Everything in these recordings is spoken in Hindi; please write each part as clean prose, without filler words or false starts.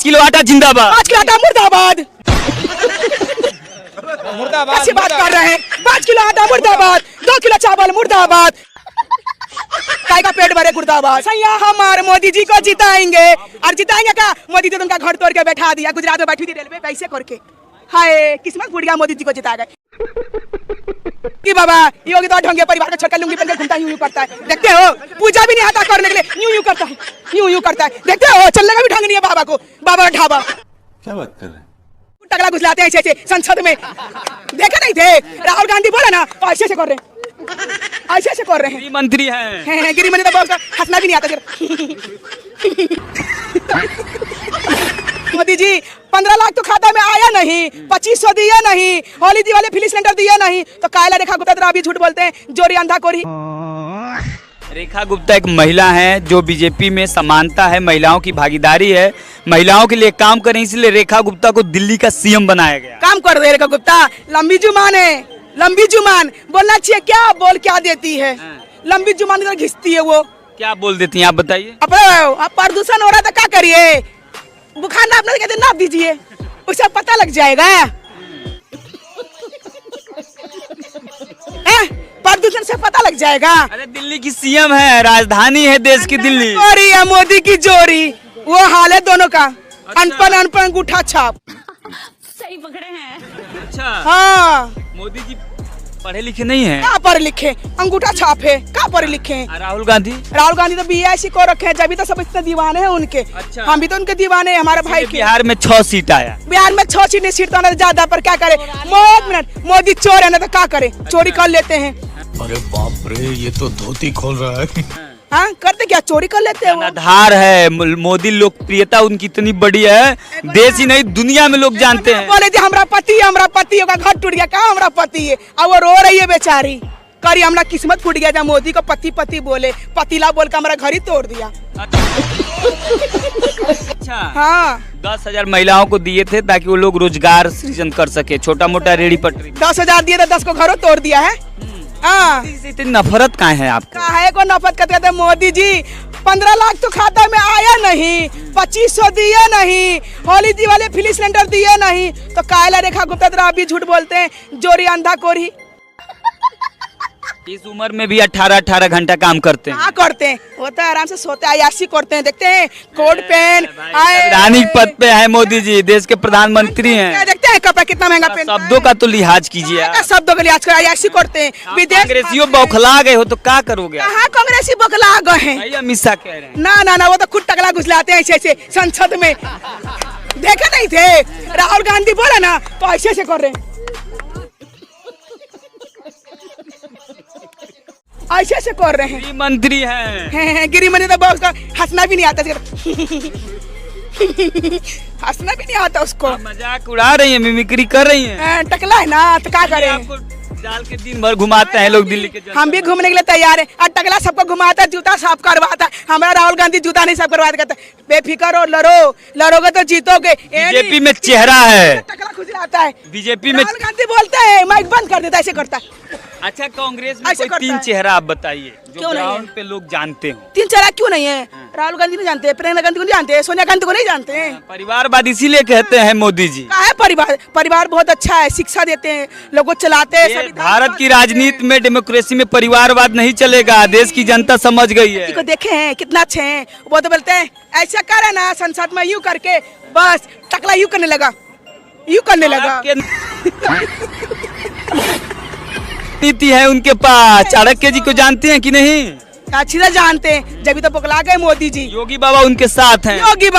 किलो आटा जिंदाबाद। 5 किलो आटा मुर्दाबाद। मुर्दाबाद कैसी बात कर रहे हैं? 5 किलो आटा मुर्दाबाद, 2 किलो चावल मुर्दाबाद, काय का पेट भरे मुर्दाबाद। सैया हमारे मोदी जी को जिताएंगे। और जिताएंगे क्या? मोदी जी तो उनका घर तोड़ के बैठा दिया। गुजरात में बैठी थी रेलवे पैसे करके। हाय किस्मत फूट गया, मोदी जी को जिता गए कि बाबा योगी तो ढंगे परिवार का छोड़कर लुंगी पहनकर घूमता यूं करता है। देखते हो पूजा भी नहीं आता करने के लिए, यूं करता है, यूं करता है। देखते हो चलने का भी ढंग नहीं है बाबा को। बाबा का ढाबा क्या बात कर रहे हैं? टकला घुसलाते हैं ऐसे संसद में। देखे नहीं थे राहुल गांधी बोला ना, ऐसे ऐसे कर रहे हैं, ऐसे कर रहे हैं। गृह मंत्री हैं। गिरी मंत्री तो बहुत हंसना भी नहीं आता। मोदी जी 15 लाख तो खाता में आया नहीं, 2500 दिया नहीं, होली दिवाली फ्री सिलेंडर दिया नहीं, तो कायला रेखा गुप्ता अभी झूठ बोलते हैं, जोरी अंधा कोरी। रेखा गुप्ता एक महिला है जो बीजेपी में समानता है, महिलाओं की भागीदारी है, महिलाओं के लिए काम करें, इसलिए रेखा गुप्ता को दिल्ली का सीएम बनाया गया। काम कर दे रेखा गुप्ता, लंबी जुबान है, लंबी जुबान। बोलना चाहिए क्या, बोल क्या देती है। लंबी जुबान इधर घिसती है वो। क्या बोल देती हैं आप बताइए। अब प्रदूषण हो रहा था क्या करिए, बुखार नापना कहते नाप दीजिए, उसे पता लग जाएगा। प्रदूषण से पता लग जाएगा। अरे दिल्ली की सीएम है, राजधानी है देश की दिल्ली। जोरी है मोदी की जोरी, वो हाल है दोनों का। अनपन अनपन अंगूठा छाप। सही पकड़े हैं। अच्छा हाँ मोदी जी पढ़े लिखे नहीं है। क्या पढ़े लिखे, अंगूठा छाप है, क्या पढ़े लिखे हैं। राहुल गांधी तो BSc को रखे हैं, जब तो सब इतने दीवाने हैं उनके। अच्छा। हम भी तो उनके दीवाने हैं, हमारे भाई के। बिहार में 6 सीट आया। बिहार में 6 सीट तो आना ज्यादा, पर क्या करे। मोदी चोर है ना, तो क्या करे, चोरी कर लेते हैं। अरे बाप रे, ये तो धोती खोल रहा है। हाँ करते क्या, चोरी कर लेते हैं वो। आधार है मोदी, लोकप्रियता उनकी इतनी बड़ी है, देश ही नहीं दुनिया में लोग जानते हैं। बोले जी हमारा पति होगा, घर टूट गया, कहाँ हमारा पति है। अब वो रो रही है बेचारी, करी हमारा किस्मत फूट गया जब मोदी को पति बोले, पतिला बोल के हमारा घर ही तोड़ दिया। अच्छा हाँ 10,000 महिलाओं को दिए थे ताकि वो लोग रोजगार सृजन कर सके, छोटा मोटा रेडी पटरी। 10,000 दिए थे, 10 को घरों तोड़ दिया है। हाँ इतनी नफरत कहाँ है आपको? काहे को नफरत करते थे मोदी जी। 15 लाख तो खाता में आया नहीं, 2500 दिए नहीं, होली दिवाली फ्री सिलेंडर दिए नहीं, तो कायला रेखा गुप्ता अभी झूठ बोलते हैं, जोरी अंधा कोरी। इस उम्र में भी 18 घंटा काम करते हैं। हाँ करते हैं, वो तो आराम से सोते हैं, IRC करते हैं। देखते हैं कोट पेन, संवैधानिक पद पे है मोदी जी, देश के प्रधानमंत्री हैं। देखते हैं कपड़ा कितना महंगा पेन। शब्दों का तो लिहाज कीजिए आप। शब्दों का लिहाज कर IRC करते हैं। विदेश कांग्रेसियों बौखला गए हो तो क्या करोगे? कहाँ कांग्रेसी बौखला गए हैं। अमित शाह कह रहे हैं। ना वो तो खुद टकला घुसलाते हैं ऐसे संसद में। देखे नहीं थे राहुल गांधी बोला ना, तो ऐसे कर रहे हैं, ऐसे कर रहे हैं। गृह मंत्री हैं। गिरी मंत्री तो बहुत हंसना भी नहीं आता। हंसना भी नहीं आता उसको। मजाक उड़ा रही है, मिमिक्री कर रही है। टकला है ना, तो क्या करे। आपको डाल के दिन भर घुमाते हैं लोग दिल्ली के जनता। हम भी घूमने के लिए तैयार है। और टकला सबको घुमाता है, जूता साफ करवाता है। हमारा राहुल गांधी जूता नहीं साफ करवाता, कहता बेफिक्र हो, लड़ोगे तो जीतोगे। बीजेपी में चेहरा है, टकला खुजलाता है। बीजेपी में। राहुल गांधी बोलता है, माइक बंद कर देता है, ऐसे करता है। अच्छा कांग्रेस में ऐसे कोई करता 3 है। चेहरा आप बताइए जो क्यों नहीं ग्राउंड है? पे लोग जानते हो। 3 चेहरा क्यों नहीं है? राहुल गांधी नहीं जानते, प्रियंका गांधी को नहीं जानते, सोनिया गांधी को नहीं जानते हैं। परिवारवाद इसीलिए कहते हैं मोदी जी। क्या है परिवार बहुत अच्छा है, शिक्षा देते हैं, लोगों को चलाते हैं। ये भारत की राजनीति में, डेमोक्रेसी में परिवारवाद नहीं चलेगा, देश की जनता समझ गई है। को देखे हैं कितना अच्छे हैं। वो तो बोलते हैं ऐसा करे ना, संसद में यूं करके बस टकला यूं करने लगा। नीति है उनके पास। चाणक्य जी को जानते हैं कि नहीं? अच्छी तरह जानते हैं, जब तो बकला गए मोदी जी। योगी बाबा उनके साथ हैं। योगी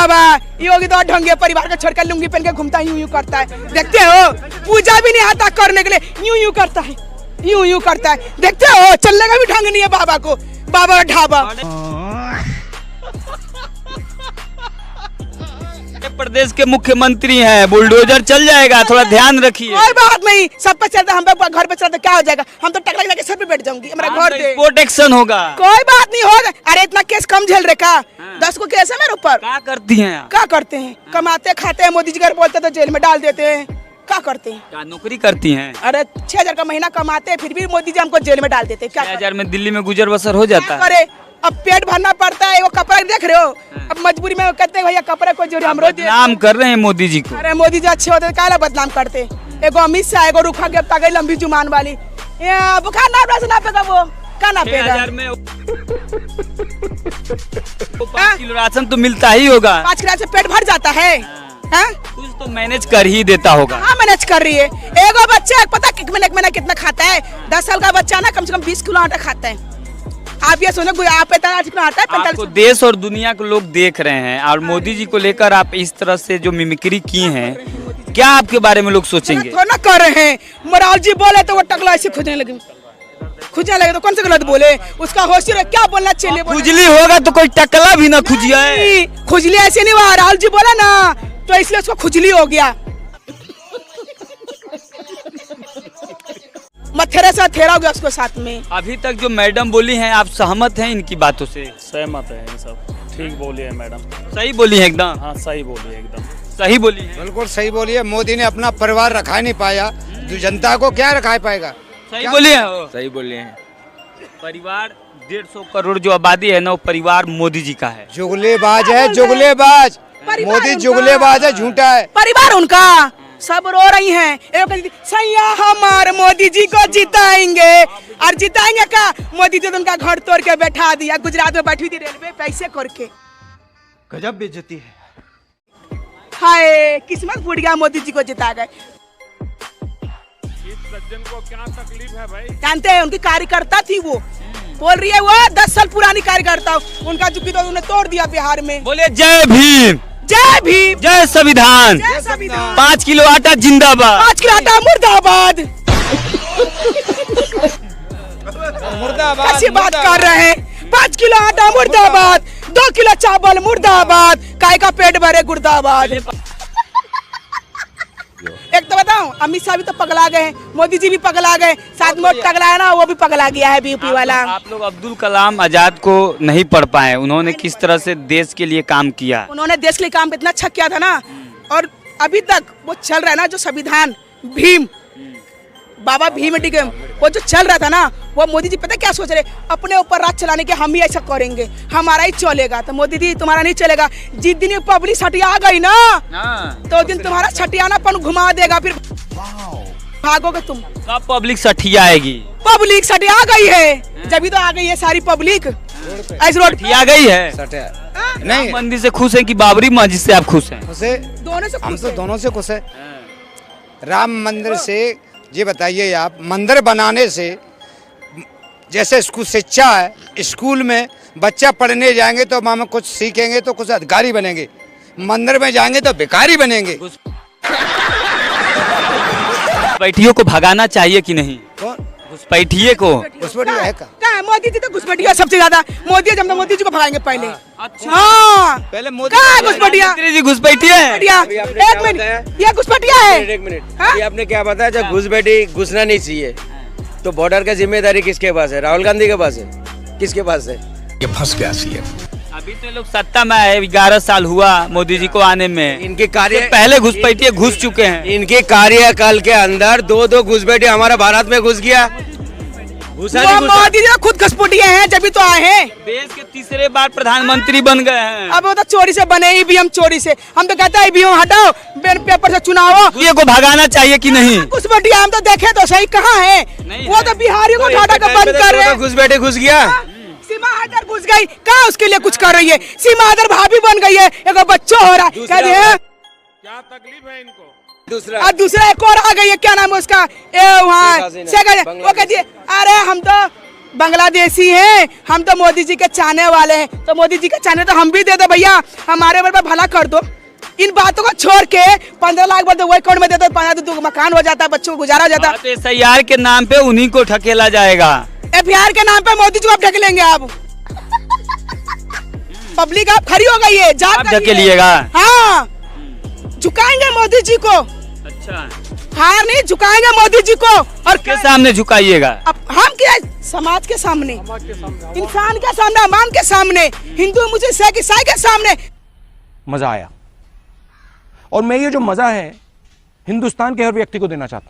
तो ढंगे परिवार का छोड़कर लुंगी पहन के घूमता है, यूं करता है। देखते हो पूजा भी नहीं आता करने के लिए, यूं करता है, यूं करता है। देखते हो चलने का भी ढंग नहीं है बाबा को। बाबा का ढाबा। प्रदेश के मुख्यमंत्री हैं, बुलडोजर चल जाएगा, थोड़ा ध्यान रखिए। कोई बात नहीं, सब पे चलता, हम पे घर पे चलता, क्या हो जाएगा। हम तो टकला लगा के सर पे बैठ जाऊंगी, हमारा घर दे। कोर्ट एक्शन होगा। कोई बात नहीं होगा। अरे इतना केस कम झेल रहे का। 10 को केस है मेरे ऊपर। क्या करती हैं आप? क्या करते हैं, कमाते खाते हैं, मोदी जी घर बोलते तो जेल में डाल देते हैं। क्या करते हैं? क्या नौकरी करती हैं? अरे 6,000 का महीना कमाते हैं, फिर भी मोदी जी हमको जेल में डाल देते हैं। क्या 6,000 में दिल्ली में गुजर बसर हो जाता है? करे अब पेट भरना पड़ता है। वो कपड़ा देख रहे हो, अब मजबूरी में कहते हैं भैया कपड़े को जो हम रोज नाम कर रहे हैं मोदी जी को। अरे मोदी जी अच्छे होते काला बदनाम करते। एगो अमित शाह एगो रुखा के गई लंबी जुमान वाली बुखार ना पेगा वो का ना पेगा। 6,000 में 5 किलो राशन तो मिलता ही होगा। 5 किलो से पेट भर जाता है। कुछ तो मैनेज कर ही देता होगा। हाँ मैनेज कर रही है। एगो बच्चा पता महीना कितना खाता है? 10 साल का बच्चा ना कम से कम 20 किलो आटा खाता है। आप ये सुनो आप आटा है 45। आपको देश और दुनिया के लोग देख रहे हैं और मोदी जी को लेकर आप इस तरह से जो मिमिक्री की हैं, क्या आपके बारे में लोग सोचेंगे? थोड़ा ना कर रहे हैं। मोराल जी बोले तो वो टकला ऐसे खुजने लगे तो कौन से गलत बोले? उसका होशियार है, क्या बोलना चाहिए? खुजली होगा तो कोई टकला भी ना खुजिए। खुजली ऐसे नहीं हुआ, राहुल जी बोला ना तो इसलिए उसको खुजली हो गया। मथेरे से थेरा हो गया उसको साथ में। अभी तक जो मैडम बोली हैं, आप सहमत हैं इनकी बातों से? सहमत है ये सब, ठीक बोली है मैडम। सही बोली है एकदम? हाँ सही बोली है एकदम, सही बोली है, बिल्कुल सही बोली है। मोदी ने अपना परिवार रखा नहीं पाया, तो जनता को क्या रखा पाएगा? सही बोली है वो? सही बोले हैं। परिवार 150 करोड़ जो आबादी है ना, वो परिवार मोदी जी का है। जुगलेबाज है, जुगलेबाज। मोदी जुगलेबाज है, झूठा है। परिवार उनका सब रो रही हैं। सैया हमारे मोदी जी को जिताएंगे और जिताएंगे का मोदी जी तो उनका घर तोड़ के बैठा दिया। गुजरात में बैठी थी रेलवे पैसे करके। गजब बेइज्जती है। हाय किस्मत फूट गया, मोदी जी को जिता गए। इस सज्जन को क्या तकलीफ है भाई? जानते हैं उनकी कार्यकर्ता थी वो, बोल रही है वो 10 साल पुरानी कार्यकर्ता, उनका चुकी तो उन्हें तोड़ दिया बिहार में। बोले जय भीम, जय भीम, जय संविधान, जय संविधान। 5 किलो आटा जिंदाबाद, 5 किलो आटा मुर्दाबाद। मुर्दाबाद कैसी बात कर रहे हैं? 5 किलो आटा मुर्दाबाद, 2 किलो चावल मुर्दाबाद, काय का पेट भरे गुर्दाबाद। एक तो बताऊं, अमित शाह भी तो पगला गए हैं, मोदी जी भी पगला गए, साथ में टगला है ना वो भी पगला गया है बीपी वाला। आप लोग अब्दुल कलाम आजाद को नहीं पढ़ पाए, उन्होंने किस तरह से देश के लिए काम किया। उन्होंने देश के लिए काम इतना अच्छा किया था ना, और अभी तक वो चल रहा है ना जो संविधान भीम बाबा भीम टिकम वो जो चल रहा था ना, वो मोदी जी पता क्या सोच रहे? अपने ऊपर राज चलाने के हम ही ऐसा करेंगे, हमारा ही चलेगा। तो मोदी जी तुम्हारा नहीं चलेगा। जिस दिन पब्लिक छटिया आ गई ना तो दिन तुम्हारा छटियानापन घुमा देगा, फिर भागोगे तुम। कब पब्लिक सठिया आएगी? पब्लिक छटिया आ गई है, जब भी तो आ गई है सारी पब्लिक। ऐसे रोड सठिया गई है। नहीं, मंदिर से खुश हैं कि बाबरी मस्जिद से आप खुश हैं? उसे दोनों से हम खुश तो है। दोनों से खुश है। राम मंदिर से ये बताइए आप, मंदिर बनाने से जैसे स्कूल शिक्षा है, स्कूल में बच्चा पढ़ने जाएंगे तो वहाँ कुछ सीखेंगे तो कुछ अधिकारी बनेंगे, मंदिर में जाएंगे तो भिखारी बनेंगे। घुसपैठियों को भगाना चाहिए कि नहीं? कौन घुसपैठिए को? घुसपैठिया है का? क्या है? मोदी जी तो घुसपैठिया सबसे ज्यादा। मोदी जी, हम तो मोदी जी को भगाएंगे पहले। अच्छा। हाँ पहले मोदी क्या है घुसपैठिया? मंत्री जी घुसपैठिए हैं? एक मिनट, ये घुसपैठिया है। एक मिनट, हाँ? ये आपने क्या बताया? जब घुसपैठी घुसना नहीं चाहिए तो बॉर्डर का जिम्मेदारी किसके पास है? राहुल गांधी के पास है? किसके पास है? ये फंस गया सीएम। अभी तो लोग सत्ता में आए, 11 साल हुआ मोदी जी को आने में। इनके कार्य इससे पहले घुसपैठिए घुस चुके हैं। इनके कार्यकाल के अंदर दो घुसपैठी हमारा भारत में घुस गया। घुसा वो नहीं घुसा? मोदी जी तो खुद घुसपैठिए हैं, जब भी तो आए हैं। देश के तीसरे बार प्रधानमंत्री बन गए हैं। अब वो तो चोरी से बने, ईवीएम चोरी से। हम तो कहते हैं ईवीएम हटाओ, पेपर से चुनाव। ये को भगाना चाहिए कि नहीं? घुसपैठिया हम तो देखे तो सही कहाँ है? नहीं वो है। तो बिहारियों को उठा कर बंद कर रहे हैं। घुसपैठी घुस गया। सीमा हैदर घुस गई, कहाँ उसके लिए कुछ कर रही है? सीमा हैदर भाभी बन गई है, एक बच्चा हो रहा है। दूसरा कहते हैं क्या तकलीफ है इनको? दूसरा और दूसरा एक और आ गई है, क्या नाम है उसका? वहाँ वो कहती है अरे हम तो बांग्लादेशी हैं, हम तो मोदी जी के चाहने वाले हैं। तो मोदी जी के चाहने तो हम भी दे दो भैया, हमारे बारे में भला कर दो। इन बातों को छोड़ के 15 लाख बार वही अकाउंट में दे दो, 15 मकान हो जाता है, बच्चों को गुजारा हो जाता है। SIR के नाम पे उन्हीं को ठकेला जाएगा। FIR के नाम पे मोदी जी को आप ढकेलेंगे। आप पब्लिक आप खड़ी हो गई है, आप ढकेलिएगा? हाँ, झुकाएंगे मोदी जी को। अच्छा, हार नहीं झुकाएंगे मोदी जी को। और के सामने झुकाइएगा? अब हम क्या, समाज के सामने, इंसान के सामने, अमान के सामने, हिंदू मुझे सिख ईसाई के सामने। मजा आया, और मैं ये जो मजा है हिंदुस्तान के हर व्यक्ति को देना चाहता हूं।